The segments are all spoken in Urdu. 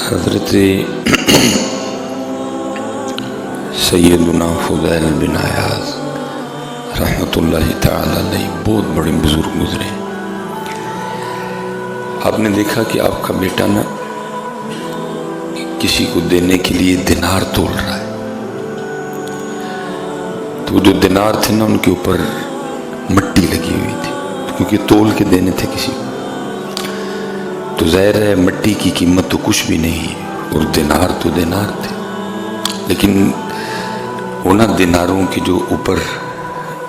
حضرت سیدنا فضیل بن عیاض رحمۃ اللہ تعالی علیہ بہت بڑے بزرگ گزرے۔ آپ نے دیکھا کہ آپ کا بیٹا نا کسی کو دینے کے لیے دینار تول رہا ہے، تو جو دینار تھے نا ان کے اوپر مٹی لگی ہوئی تھی، کیونکہ تول کے دینے تھے کسی کو، تو ظاہر ہے مٹی کی قیمت تو کچھ بھی نہیں ہے، اور دینار تو دینار تھے، لیکن وہ نا دیناروں کے جو اوپر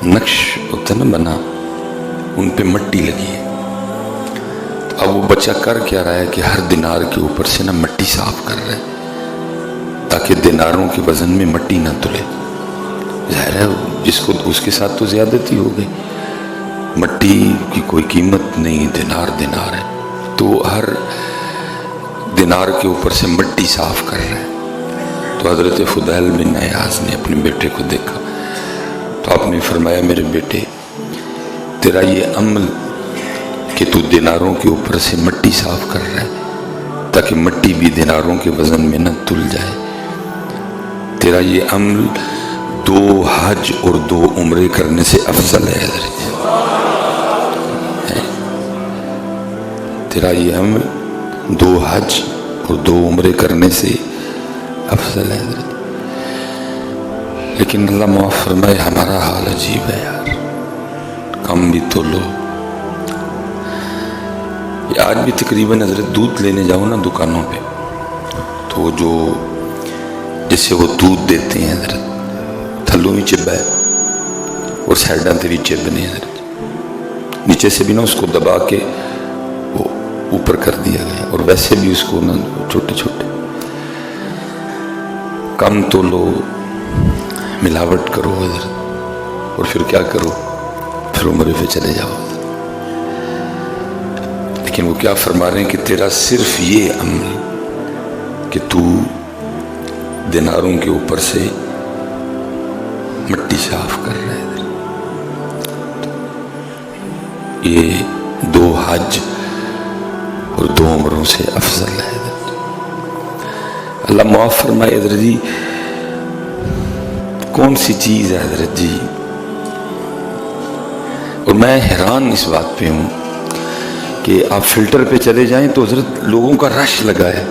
نقش ہوتا نا بنا، ان پہ مٹی لگی ہے۔ تو اب وہ بچہ کر کیا رہا ہے کہ ہر دینار کے اوپر سے نا مٹی صاف کر رہا ہے تاکہ دیناروں کے وزن میں مٹی نہ تلے۔ ظاہر ہے جس کو اس کے ساتھ تو زیادتی ہو گئی، مٹی کی کوئی قیمت نہیں، دینار دینار ہے، تو ہر دینار کے اوپر سے مٹی صاف کر رہا ہے۔ تو حضرت فضیل بن عیاض نے اپنے بیٹے کو دیکھا تو آپ نے فرمایا، میرے بیٹے تیرا یہ عمل کہ تو دیناروں کے اوپر سے مٹی صاف کر رہا ہے تاکہ مٹی بھی دیناروں کے وزن میں نہ تل جائے، تیرا یہ عمل 2 حج اور 2 عمرے کرنے سے افضل ہے۔ حضرت تیرا یہ عمل 2 حج اور 2 عمرے کرنے سے افضل ہے۔ حضرت لیکن اللہ معاف فرمائے، ہمارا حال عجیب ہے یار، کم بھی تو لو۔ آج بھی تقریباً حضرت دودھ لینے جاؤ نا دکانوں پہ، تو جو جسے وہ دودھ دیتے ہیں حضرت، تھلوں بھی چبا ہے اور سائڈاں تے بھی چب نہیں حضرت، نیچے سے بھی نا اس کو دبا کے وہ اوپر کر دیا گیا، اور ویسے بھی اس کو نا چھوٹے چھوٹے، کم تو لو، ملاوٹ کرو حضرت، اور پھر کیا کرو، پھر عمرے پہ چلے جاؤ۔ لیکن وہ کیا فرما رہے ہیں کہ تیرا صرف یہ عمل کہ تو دیناروں کے اوپر سے مٹی صاف کر رہا ہے، یہ 2 حج اور 2 عمروں سے افضل ہے۔ اللہ معاف فرمائے حضرت جی، کون سی چیز ہے حضرت جی، اور میں حیران اس بات پہ ہوں کہ آپ فلٹر پہ چلے جائیں تو حضرت لوگوں کا رش لگا ہے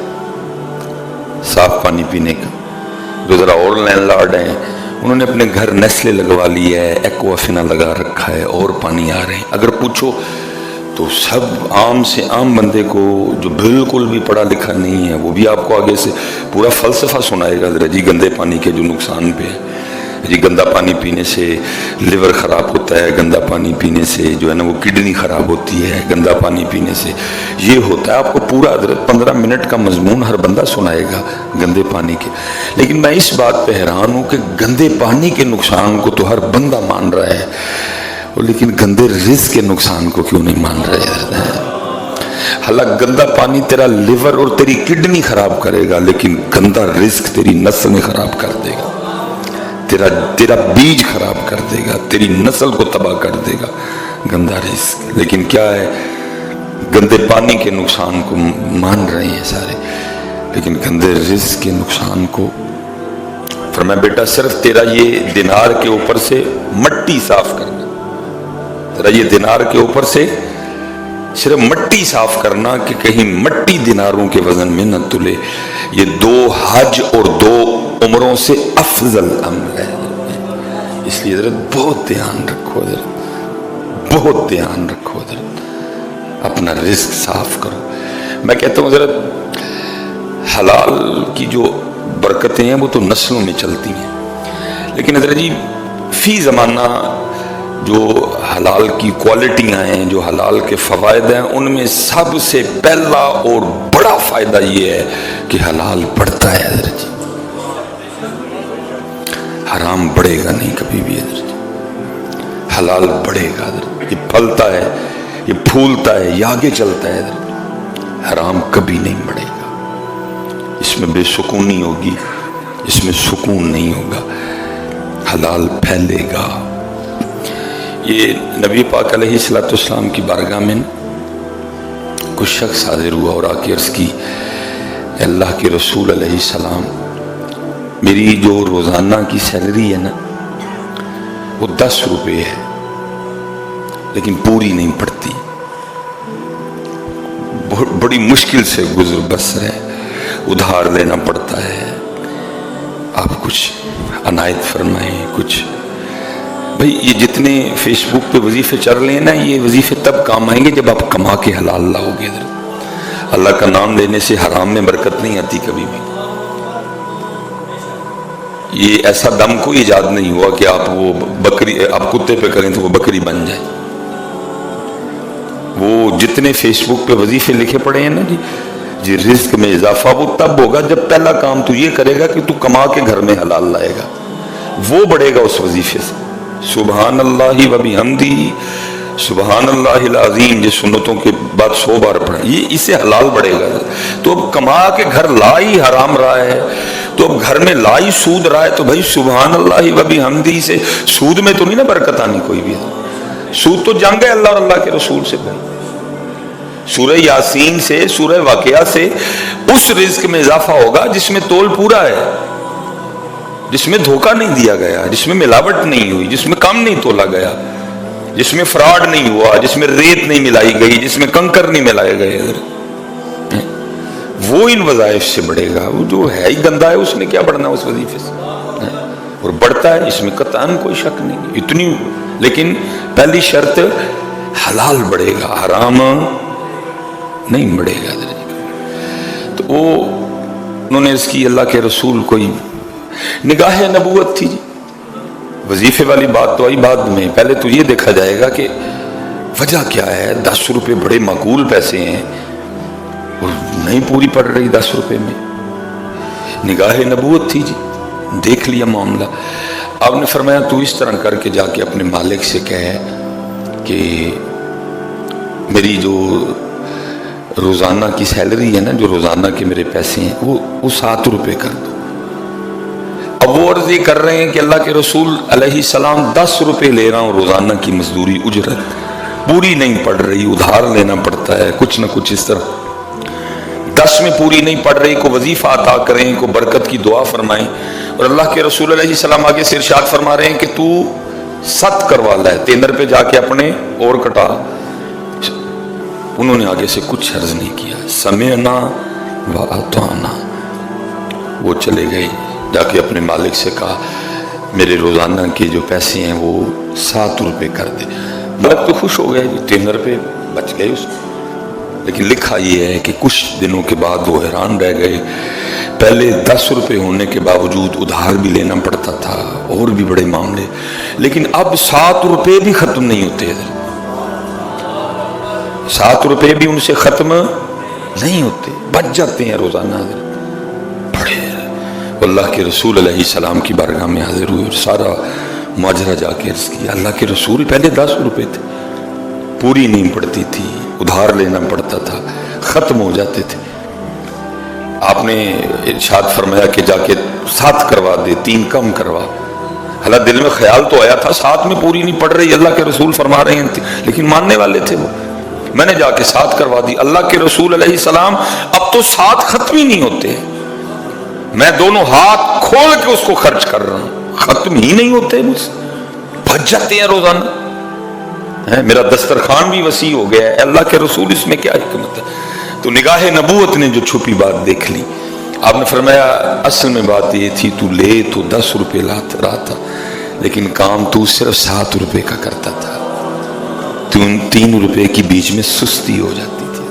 صاف پانی پینے کا، جو ذرا اور لینڈ لارڈ ہیں انہوں نے اپنے گھر نیسلے لگوا لی ہے، ایکوافینا لگا رکھا ہے، اور پانی آ رہے ہیں۔ اگر پوچھو تو سب عام سے عام بندے کو جو بالکل بھی پڑھا لکھا نہیں ہے، وہ بھی آپ کو آگے سے پورا فلسفہ سنائے گا حضرت جی گندے پانی کے جو نقصان پہ ہے، جی گندا پانی پینے سے لیور خراب ہوتا ہے، گندا پانی پینے سے جو ہے نا وہ کڈنی خراب ہوتی ہے، گندا پانی پینے سے یہ ہوتا ہے۔ آپ کو پورا حضرت 15 منٹ کا مضمون ہر بندہ سنائے گا گندے پانی کے، لیکن میں اس بات پہ حیران ہوں کہ گندے پانی کے نقصان کو تو ہر بندہ مان رہا ہے، لیکن گندے رزق کے نقصان کو کیوں نہیں مان رہے؟ حالانکہ گندا پانی تیرا لیور اور تیری کڈنی خراب کرے گا، لیکن گندا رزق تیری نسل خراب کر دے گا، تیرا بیج خراب کر دے گا، تیری نسل کو تباہ کر دے گا گندا رزق۔ لیکن کیا ہے، گندے پانی کے نقصان کو مان رہے ہیں سارے، لیکن گندے رزق کے نقصان کو فرمایا، بیٹا صرف تیرا یہ دینار کے اوپر سے مٹی صاف کرنا، تیرا یہ دینار کے اوپر سے صرف مٹی صاف کرنا کہ کہیں مٹی دیناروں کے وزن میں نہ تلے، یہ 2 حج اور 2 عمروں سے افضل عمل ہے۔ اس لیے حضرت بہت دھیان رکھو حضرت، بہت دھیان رکھو حضرت، اپنا رزق صاف کرو۔ میں کہتا ہوں حضرت حلال کی جو برکتیں ہیں وہ تو نسلوں میں چلتی ہیں، لیکن حضرت جی فی زمانہ جو حلال کی کوالٹیاں ہیں، جو حلال کے فوائد ہیں، ان میں سب سے پہلا اور بڑا فائدہ یہ ہے کہ حلال بڑھتا ہے حضرت جی، حرام بڑھے گا نہیں کبھی بھی حضرت جی، حلال بڑھے گا حضرت، یہ پھلتا ہے، یہ پھولتا ہے، یہ آگے چلتا ہے حضرت، حرام کبھی نہیں بڑھے گا، اس میں بے سکونی ہوگی، اس میں سکون نہیں ہوگا، حلال پھیلے گا۔ یہ نبی پاک علیہ السلام کی بارگاہ میں کچھ شخص حاضر ہوا اور آ کے عرض کی، اللہ کے رسول علیہ السلام میری جو روزانہ کی سیلری ہے نا وہ 10 روپے ہے، لیکن پوری نہیں پڑتی، بڑی مشکل سے گزر بسر ہے، ادھار لینا پڑتا ہے، آپ کچھ عنایت فرمائیں کچھ۔ بھئی یہ جتنے فیس بک پہ وظیفے چل رہے ہیں نا، یہ وظیفے تب کام آئیں گے جب آپ کما کے حلال لاؤ گے ادھر۔ اللہ کا نام لینے سے حرام میں برکت نہیں آتی کبھی بھی۔ یہ ایسا دم کوئی ایجاد نہیں ہوا کہ آپ وہ بکری آپ کتے پہ کریں تو وہ بکری بن جائے۔ وہ جتنے فیس بک پہ وظیفے لکھے پڑے ہیں نا جی رزق میں اضافہ، وہ تب ہوگا جب پہلا کام تو یہ کرے گا کہ تو کما کے گھر میں حلال لائے گا، وہ بڑھے گا اس وظیفے سے۔ سبحان اللہ و بحمدہ سبحان اللہ العظیم، یہ سنتوں کے بعد 100 بار پڑھیں، یہ اس سے حلال بڑھے گا۔ تو اب کما کے گھر لائی حرام رہا ہے، تو اب گھر میں لائی سود رہا ہے، تو بھائی سبحان اللہ و بحمدہ سے سود میں تو نہیں نا برکت آنی کوئی بھی۔ سود تو جنگ ہے اللہ اور اللہ کے رسول سے۔ بھائی سورہ یاسین سے، سورہ واقعہ سے اس رزق میں اضافہ ہوگا جس میں تول پورا ہے، جس میں دھوکہ نہیں دیا گیا، جس میں ملاوٹ نہیں ہوئی، جس میں کم نہیں تولا گیا، جس میں فراڈ نہیں ہوا، جس میں ریت نہیں ملائی گئی، جس میں کنکر نہیں ملائے گئے، وہ ان وظائف سے بڑھے گا۔ وہ جو ہے ہی گندا ہے، اس نے کیا بڑھنا اس وظیفے سے، اور بڑھتا ہے، اس میں قطعاً کوئی شک نہیں اتنی۔ لیکن پہلی شرط حلال بڑھے گا، حرام نہیں بڑھے گا۔ تو وہ انہوں نے اس کی اللہ کے رسول کوئی نگاہ نبوت تھی جی۔ وظیفے والی بات تو آئی بعد میں، پہلے تو یہ دیکھا جائے گا کہ وجہ کیا ہے۔ 10 روپے بڑے معقول پیسے ہیں اور نہیں پوری پڑ رہی 10 روپے میں، نگاہ نبوت تھی جی، دیکھ لیا معاملہ۔ آپ نے فرمایا تو اس طرح کر کے جا کے اپنے مالک سے کہے کہ میری جو روزانہ کی سیلری ہے نا، جو روزانہ کے میرے پیسے ہیں وہ 7 روپے کر دو۔ اب وہ عرض یہ کر رہے ہیں کہ اللہ کے رسول علیہ السلام 10 روپے لے رہا ہوں روزانہ کی مزدوری اجرت، پوری نہیں پڑ رہی، ادھار لینا پڑتا ہے کچھ نہ کچھ اس طرح، 10 میں پوری نہیں پڑ رہی، کو وظیفہ عطا کریں، کو برکت کی دعا فرمائیں۔ اور اللہ کے رسول علیہ السلام آگے سے ارشاد فرما رہے ہیں کہ تو 7 کروا لے، ٹینڈر پہ جا کے اپنے اور کٹا۔ انہوں نے آگے سے کچھ عرض نہیں کیا، سمعنا و اطعنا، وہ چلے گئے، جا کے اپنے مالک سے کہا میرے روزانہ کے جو پیسے ہیں وہ 7 روپے کر دے۔ مالک تو خوش ہو گئے، 3 روپے بچ گئے اس کو۔ لیکن لکھا یہ ہے کہ کچھ دنوں کے بعد وہ حیران رہ گئے، پہلے 10 روپے ہونے کے باوجود ادھار بھی لینا پڑتا تھا اور بھی بڑے معاملے، لیکن اب 7 روپے بھی ختم نہیں ہوتے، 7 روپے بھی ان سے ختم نہیں ہوتے، بچ جاتے ہیں روزانہ۔ بڑے اللہ کے رسول علیہ السلام کی بارگاہ میں حاضر ہوئے اور سارا ماجرا جا کے عرض کیا، اللہ کے رسول پہلے 10 روپے تھے، پوری نہیں پڑتی تھی، ادھار لینا پڑتا تھا، ختم ہو جاتے تھے، آپ نے ارشاد فرمایا کہ جا کے 7 کروا دے، 3 کم کروا۔ حالانکہ دل میں خیال تو آیا تھا 7 میں پوری نہیں پڑ رہی، اللہ کے رسول فرما رہے ہیں، لیکن ماننے والے تھے وہ، میں نے جا کے 7 کروا دی۔ اللہ کے رسول علیہ السلام اب تو 7 ختم ہی نہیں ہوتے، میں دونوں ہاتھ کھول کے اس کو خرچ کر رہا ہوں، ختم ہی نہیں ہوتے، مجھ سے بچ جاتے ہیں روزانہ۔ میرا دسترخوان بھی وسیع ہو گیا ہے، اللہ کے رسول اس میں کیا حکمت ہے؟ تو نگاہ نبوت نے جو چھپی بات دیکھ لی، آپ نے فرمایا اصل میں بات یہ تھی تو لے تو 10 روپے رہا تھا، لیکن کام تو صرف 7 روپے کا کرتا تھا، تو ان 3 روپے کی بیچ میں سستی ہو جاتی تھی،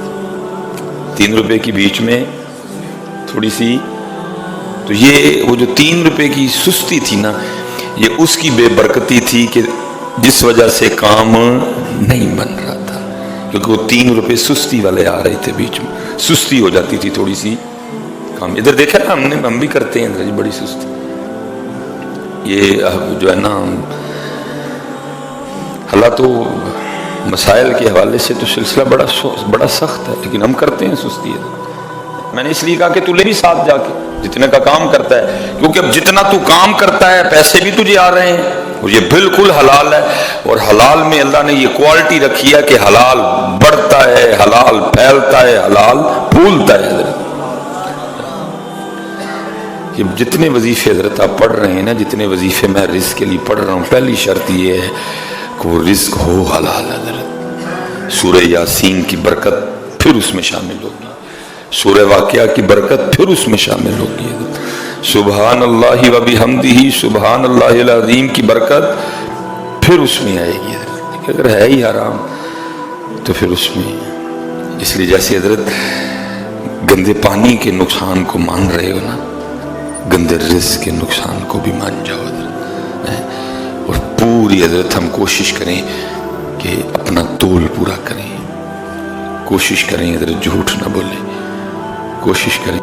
3 روپے کی بیچ میں تھوڑی سی، تو یہ وہ جو 3 روپے کی سستی تھی نا، یہ اس کی بے برکتی تھی کہ جس وجہ سے کام نہیں بن رہا تھا، کیونکہ وہ 3 روپے سستی والے آ رہے تھے، بیچ میں سستی ہو جاتی تھی تھوڑی سی کام۔ ادھر دیکھا نا ہم بھی کرتے ہیں ادھر بڑی سستی، یہ جو ہے نا اللہ تو مسائل کے حوالے سے تو سلسلہ بڑا سخت ہے، لیکن ہم کرتے ہیں سستی۔ میں نے اس لیے کہا کہ تو لے بھی ساتھ جا کے جتنے کا کام کرتا ہے، کیونکہ اب جتنا تو کام کرتا ہے پیسے بھی تجھے آ رہے ہیں، اور یہ بالکل حلال ہے، اور حلال میں اللہ نے یہ کوالٹی رکھی ہے کہ حلال بڑھتا ہے، حلال پھیلتا ہے، حلال پھولتا ہے۔ کہ جتنے وظیفے حضرت آپ پڑھ رہے ہیں نا، جتنے وظیفے میں رزق کے لیے پڑھ رہا ہوں، پہلی شرط یہ ہے کہ وہ رزق ہو حلال حضرت۔ سورہ یاسین کی برکت پھر اس میں شامل ہوگی، سورہ واقعہ کی برکت پھر اس میں شامل ہوگی، سبحان اللہ و بحمدہ سبحان اللہ العظیم کی برکت پھر اس میں آئے گی۔ اگر ہے ہی حرام تو پھر اس میں، اس لیے جیسے حضرت گندے پانی کے نقصان کو مان رہے ہو نا، گندے رزق کے نقصان کو بھی مان جاؤ حضرت، اور پوری حضرت ہم کوشش کریں کہ اپنا تول پورا کریں، کوشش کریں حضرت جھوٹ نہ بولیں، کوشش کریں